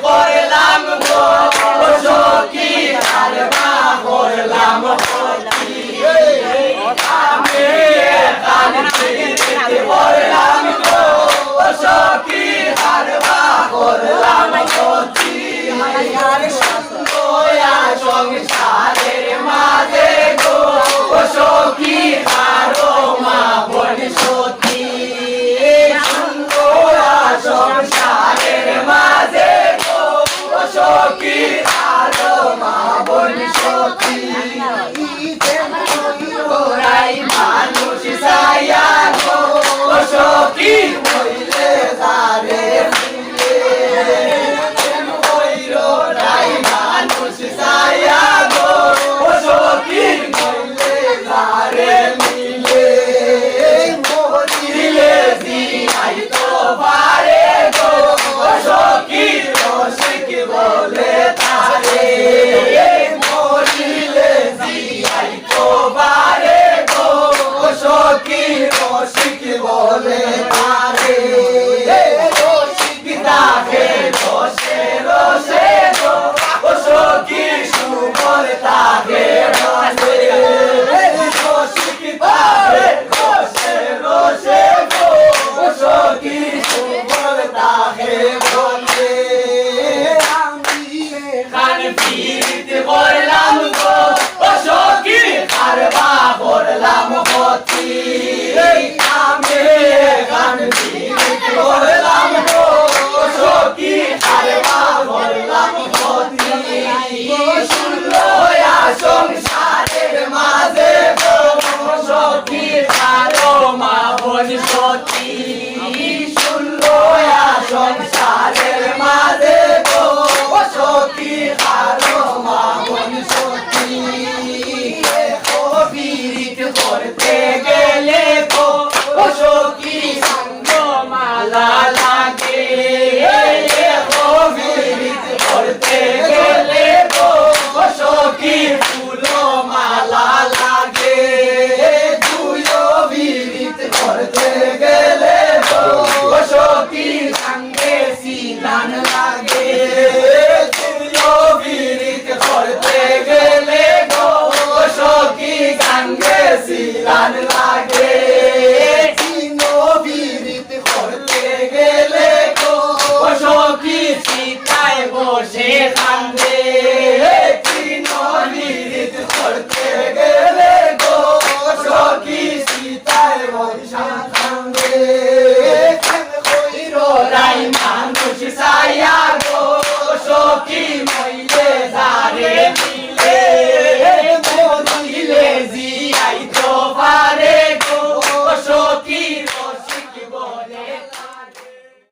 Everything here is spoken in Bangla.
করলাম গো সখী আর মা করলাম আমি করলাম গো সখী আর মা করলাম সংসারের মাঝে গো সখী আর মা বোন সখী সংসারের মাঝে গো সখী আর মা বোন সখী ওরাই মানুষ ছায়া গো সখী হইলে যারে ওরাই মানুষ ছায়া গো সখী হইলে যারে মিলে মরিলে জিয়াই তো পারে গো সখী রসিক বলে তারে মরিলে জিয়াই তো পারে গো সখী রসিক বলে তারে রসিক তাকে রসে রসে গো সখী সুমর তাকে রসে রসিক তাকে রসে রসে গো সখী সুমর তাকে বলে খান ফিরিত করলাম গো সখী আর বা করলাম হতি আমি খান ফিরিত করলাম গো সখী আর বা করলাম হতি শুনলো সংসারের মাঝে গো সখী আর মা বোন সখী শুনলো সংসারের মাঝে গো সখী আর মা বোন সখী বিরিত করতে গেলে গো সখী সঙ্গ মালা লাগে বিরিত করতে গেলে গো সখী ফুল মালা লাগে তুইও বিরিত করতে গেলে গো সখী সঙ্গে সিলান লাগে তুইও বিরিত করতে গেলে গো সখী সঙ্গে সিলান লাগে বিরিত করতে গেলে গো সখী সীতায় বসে